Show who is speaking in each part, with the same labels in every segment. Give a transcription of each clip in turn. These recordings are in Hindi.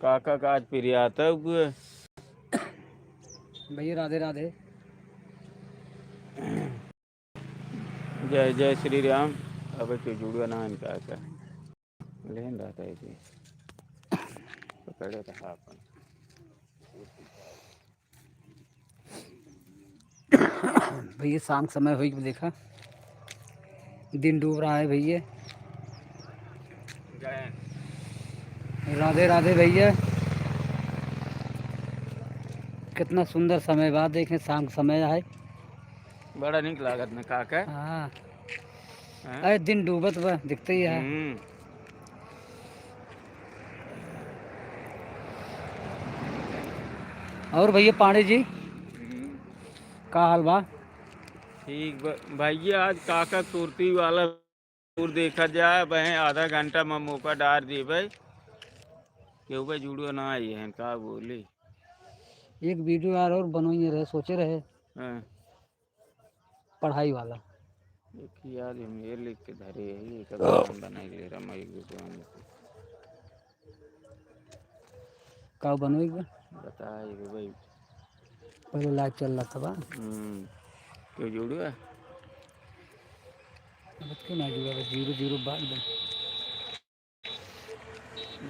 Speaker 1: काका का आज प्रियाता हुए
Speaker 2: भैया राधे राधे।
Speaker 1: जय जय श्री राम। अब तो जुड़वा ना इनका का लेन रहता है जी पकड़े रहा अपन।
Speaker 2: भैया शाम समय हुई देखा, दिन डूब रहा है भैया। राधे राधे भैया। कितना सुंदर समय बाद देखें, शाम समय है।
Speaker 1: बड़ा निक लागत में काका।
Speaker 2: हाँ अरे दिन डूबत बा दिखते ही है। और भैया पांडे जी का हाल बा?
Speaker 1: ठीक भैया आज काका तुरती वाला टूर देखा जाए वह आधा घंटा में मौका डाल दी भाई क्यों भाई जुड़ो ना आई है का बोली।
Speaker 2: एक वीडियो यार और बनवाइए रहे, सोचे रहे पढ़ाई वाला।
Speaker 1: यार ये लिख के धरे है ये कब बनाई ले रहा मैं
Speaker 2: का बनवाइएगा
Speaker 1: बताइए भाई।
Speaker 2: पहले लाइव चल रहा था बा।
Speaker 1: क्यों जुड़ो है
Speaker 2: क्यों ना जुड़ा? 0-0 बाद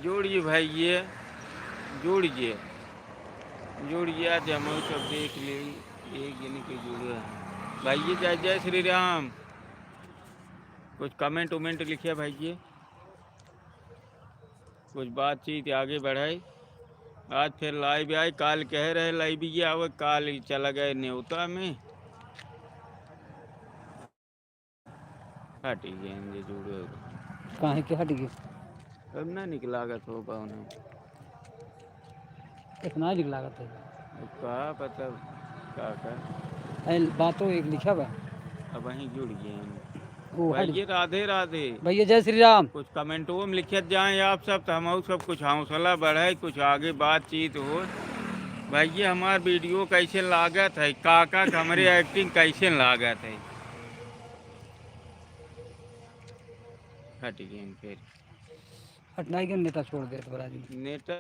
Speaker 1: जोड़िए भाई ये जोड़िए जोड़िए आज हम सब देख ले एक जने के जुड़े हैं भाई। ये जय जय श्री राम। कुछ कमेंट उमेंट लिखिए भाई ये कुछ बातचीत आगे बढ़ाई। आज फिर लाइव आए काल कह रहे लाइव ये आवे काल चला गए न्योता में हट गए जुड़े
Speaker 2: कहाँ के हट गए
Speaker 1: अब ना निकलागत हो पा उन्हें
Speaker 2: कितना लिख लागत है
Speaker 1: कहा पता का
Speaker 2: बातों एक लिखा बा
Speaker 1: अब वहीं जुड़ गए
Speaker 2: भाई।
Speaker 1: राधे राधे
Speaker 2: भैया जय श्री राम।
Speaker 1: कुछ कमेंटों में लिखत जाए आप सब तो हम सब कुछ हौसला बढ़े कुछ आगे बातचीत हो। भैया हमार वीडियो कैसे लागत है काका हमारे एक्टिंग कैसे लागत है हट गए फिर
Speaker 2: हटना ही नेता छोड़ दे
Speaker 1: नेता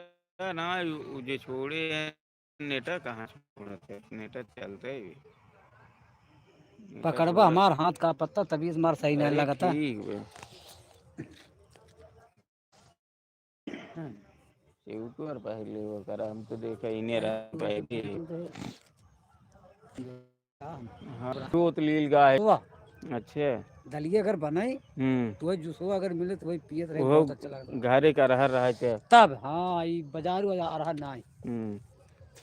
Speaker 1: ना जो छोड़े हैं नेता कहाँ छोड़ते नेता चलते ही
Speaker 2: पकड़बा हमार हाथ का पत्ता तभी हमार सही नहीं लगता।
Speaker 1: यूट्यूबर पहले वो करा हम तो देखा ही नहीं रहा पहले। हाँ जोत लील गाय अच्छा
Speaker 2: दलिया अगर बनाई तो वही जूसो अगर मिले तो वही पियत रहे बहुत अच्छा लगता।
Speaker 1: घरे का रहा है
Speaker 2: तब हाँ ये बाजारू रहा ना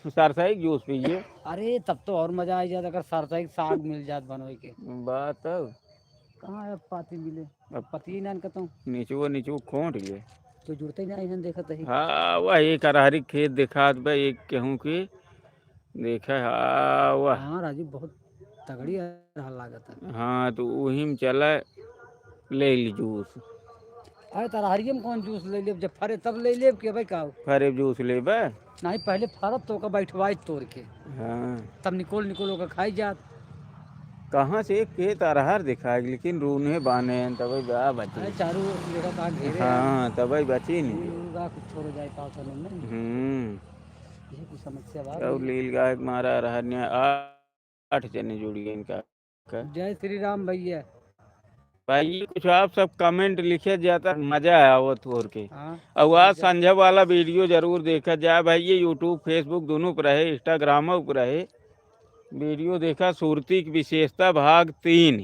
Speaker 1: सरसाई जूस पिए।
Speaker 2: अरे तब तो और मजा आ जाता अगर सरसाई साग मिल जात बनवे के
Speaker 1: बात
Speaker 2: कहाँ है पाती मिले अब पति ना कहता हूँ
Speaker 1: नीचो खोट लिए
Speaker 2: तो जुड़ते ही नहीं देखत है।
Speaker 1: हाँ वह एक अरहरी खेत दिखा एक गेहूँ की देखा हाँ वह
Speaker 2: हाँ राजू बहुत तगड़ी लागत है।
Speaker 1: हाँ तो वही में चला ले ली जूस।
Speaker 2: अरे तरहरिये में कौन जूस ले ले जब फरे तब ले ले के भाई का
Speaker 1: फरे जूस ले बे
Speaker 2: नहीं पहले फरत तो का बैठवाई तोड़ के
Speaker 1: हाँ
Speaker 2: तब निकोल का खाई जात।
Speaker 1: कहाँ से खेत अरहर दिखा लेकिन रूने बाने हैं तब बची
Speaker 2: चारू जगह घेरे
Speaker 1: हाँ तब बची नहीं
Speaker 2: कुछ छोड़ जाए ये कुछ समस्या बात
Speaker 1: और लील गाय मारा अरहर ने 8 जने जुड़ी गए इनका।
Speaker 2: जय श्री राम भैया।
Speaker 1: भाई कुछ आप सब कमेंट लिखे जाता मजा आया वो थोड़ के। और आज संजय वाला वीडियो जरूर देखा जाए भाई ये यूट्यूब फेसबुक दोनों पर रहे इंस्टाग्राम पर रहे वीडियो देखा सुरती की विशेषता भाग 3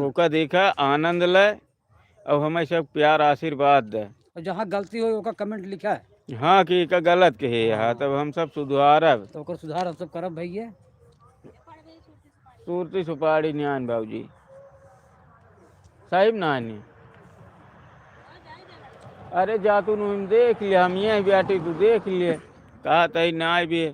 Speaker 1: ओका देखा आनंद ले और हमें सब प्यार आशीर्वाद दे और
Speaker 2: जहाँ गलती हो ओका कमेंट लिखा है
Speaker 1: हाँ कि का गलत कहे हाँ तब हम सब सुधारब
Speaker 2: तो ओकर सुधार हम सब करब भैया।
Speaker 1: सूरती सुपारी न्यान बाबूजी साहिब नानी अरे जा तू देख लिया हम ये बेटी तू देख लिए कहा तई ना भी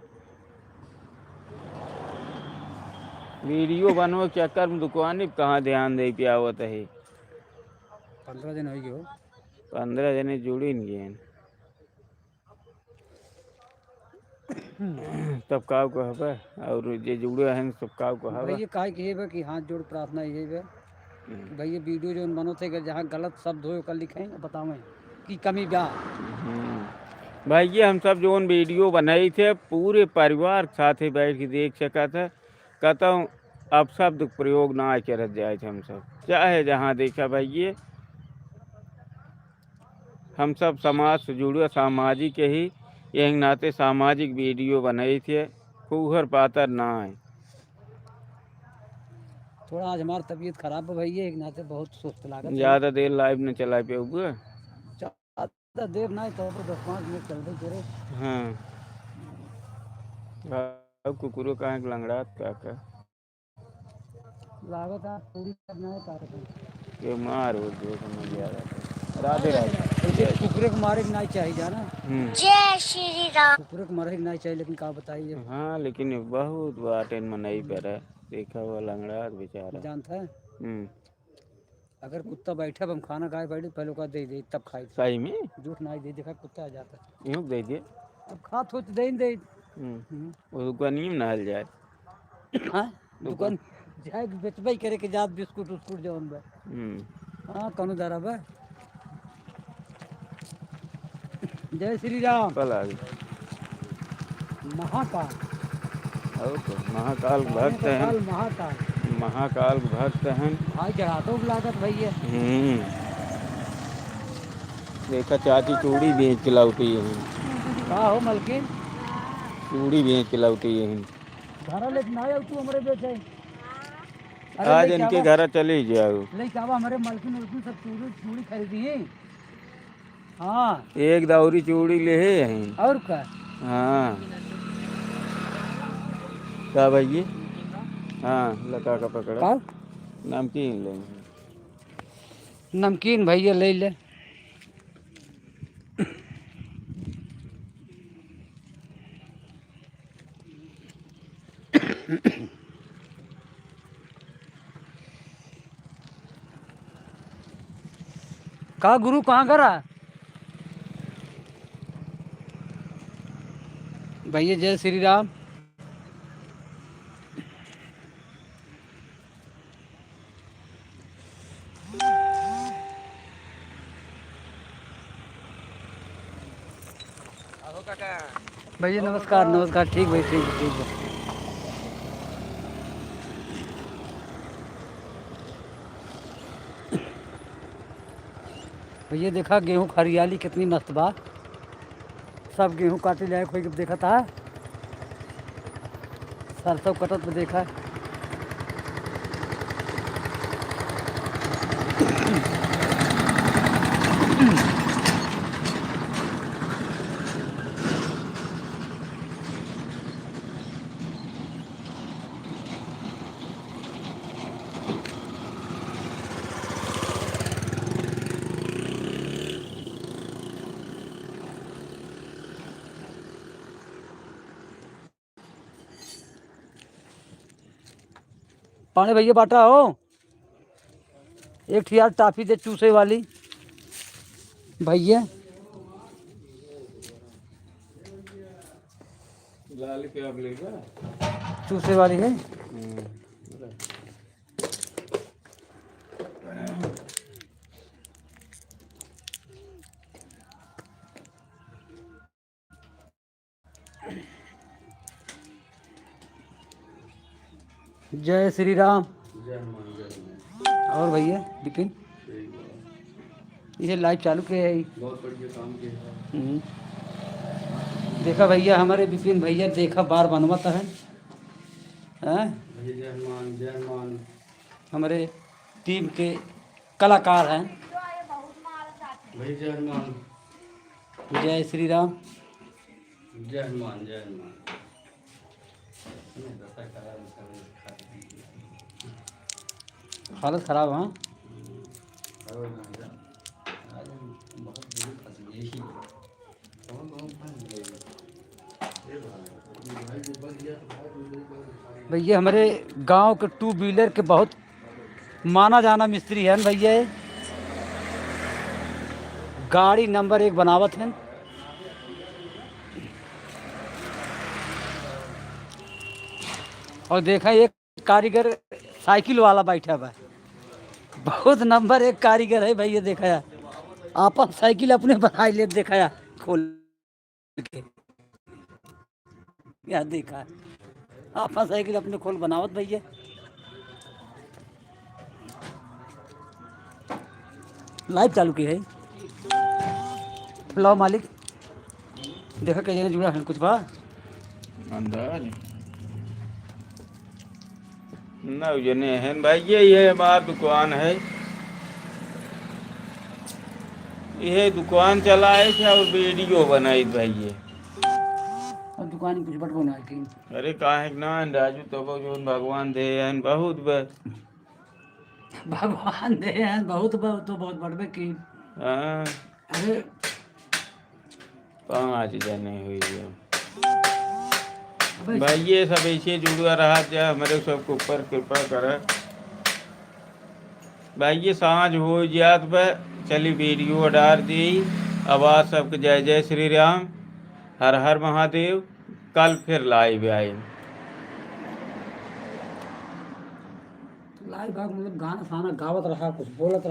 Speaker 1: वीडियो बनवा चक्कर में दुकान कहाँ ध्यान दे पिया हुआ है।
Speaker 2: 15 दिन हो गए
Speaker 1: 15 जने जुड़ी नहीं गए तब का कहबे और जे जुड़े हैं सब का कहबे
Speaker 2: ये काहे कहेबे कि हाथ जोड़ प्रार्थना ये है भाई ये वीडियो जो बनो थे जहाँ गलत शब्द हो कर लिखें बतावें की कमी बा।
Speaker 1: भाई ये हम सब जोन वीडियो बनाई थे पूरे परिवार के साथ ही बैठ के देख सका था। कहता हूँ अब शब्द प्रयोग ना करत जाए थे हम सब, चाहे जहाँ देखा भाई ये हम सब समाज से जुड़े सामाजिक ही यही नाते सामाजिक वीडियो बनाई थे, फूहर पातर ना है।
Speaker 2: थोड़ा आज हमारी तबीयत खराब है भैया, एक नाते बहुत सुस्त लागत है।
Speaker 1: ज़्यादा देर लाइव न चला पे हुआ,
Speaker 2: ज़्यादा देर ना तो 10-5 मिनट चल रही तेरे।
Speaker 1: हाँ अब कुकुरो कहाँ के लंगड़ात का
Speaker 2: लागत है पूरी करना है तारक
Speaker 1: ये मार हो जो समझ आ रहा था। राधे राधे।
Speaker 2: कुकुरे को मारे नहीं चाहिए जाना।
Speaker 3: जय श्री राम।
Speaker 2: कुकुरे को मारे नहीं चाहिए, लेकिन कहा बताइए।
Speaker 1: हाँ लेकिन बहुत बाटेन में नहीं पे देखा हुआ लंगड़ा बेचारा
Speaker 2: जानता है अगर कुत्ता बैठा हम खाना खाए बैठे पहले का दे दे तब खाई।
Speaker 1: सही में
Speaker 2: झूठ नहीं दे, देखा कुत्ता आ जाता
Speaker 1: यूँ दे दिए
Speaker 2: अब खा तो दे दे।
Speaker 1: वो दुकान ही में नहल जाए।
Speaker 2: हाँ दुकान जाए बेचबे करे के जात बिस्कुट उस्कुट जौन बा। हाँ कौनो दरा बा। जय श्री राम।
Speaker 1: कल आ गई
Speaker 2: महाकाल
Speaker 1: और तो महाकाल भक्त हैं,
Speaker 2: महाकाल
Speaker 1: महाकाल भक्त हैं
Speaker 2: भाई चढ़ातो लागत भैया।
Speaker 1: देखा चाची चूड़ी बेच के लौटी है,
Speaker 2: का हो मलकिन
Speaker 1: चूड़ी बेच के लौटी है।
Speaker 2: घर ले ना आया तू हमारे बेचे।
Speaker 1: आज इनके घर चले जाओ।
Speaker 2: ले जावा हमारे मलकिन उलकिन सब चूड़ी चूड़ी खरीदी है। हाँ
Speaker 1: एक दौरी चूड़ी ले हैं
Speaker 2: और क्या।
Speaker 1: हाँ क्या भैया, हाँ लका का पकड़ा
Speaker 2: का
Speaker 1: नमकीन लेंगे।
Speaker 2: नमकीन भैया ले ले। का गुरु कहाँ करा भैया। जय श्री राम। भैया नमस्कार नमस्कार। ठीक भाई ठीक ठीक है। भैया देखा गेहूँ हरियाली कितनी मस्त बा। सब गेहूँ काटे लायक हो देखा था। सरसों कटत में देखा। पानी भैया बाटा हो एक यार टाफी दे चूसे वाली भैया।
Speaker 1: लाल के अब लेगा
Speaker 2: चूसे वाली है। जय श्री राम। और भैया बिपिन इसे लाइव चालू किया है।
Speaker 1: बहुत बढ़िया काम किया।
Speaker 2: देखा भैया हमारे बिपिन भैया देखा बार बनवाता है।
Speaker 1: जय हनुमान जय हनुमान।
Speaker 2: हमारे टीम के कलाकार हैं।
Speaker 1: भाई जय हनुमान
Speaker 2: जय श्री राम।
Speaker 1: जय हनुमान जय हनुमान।
Speaker 2: हालत खराब है। हाँ भैया हमारे गांव के 2 व्हीलर के बहुत माना जाना मिस्त्री है भैया। ये गाड़ी नंबर 1 बनावत है। और देखा एक कारीगर साइकिल वाला बैठा हुआ है। बहुत नंबर 1 कारीगर है भैया। देखा है आपन साइकिल अपने बनाई ले देखा खोल के या देखा आपन साइकिल अपने खोल बनावत भैया लाइव चालू की है लो मालिक देखा कैसे जुड़ा है कुछ बा
Speaker 1: अंदाज ना जने है भाई ये हमार दुकान है ये दुकान चलाए थे और वीडियो बनाई भाई ये
Speaker 2: और दुकान कुछ बट बना के
Speaker 1: अरे काहे के ना राजू तो जो भगवान दे हैं बहुत
Speaker 2: भगवान दे हैं बहुत तो बहुत बढ़बे की
Speaker 1: हाँ
Speaker 2: अरे
Speaker 1: 5 जने हुई है
Speaker 2: अबे
Speaker 1: भाई ये सब ऐसे जुड़ा रहा जा हमारे सबके ऊपर कृपा करे भाई ये सांझ हो जात पे चली वीडियो डाल दी आवाज सबके जय जय श्री राम हर हर महादेव कल फिर लाइव आए
Speaker 2: लाइव भाग मतलब गाना साना गावत रहा कुछ बोलत रहा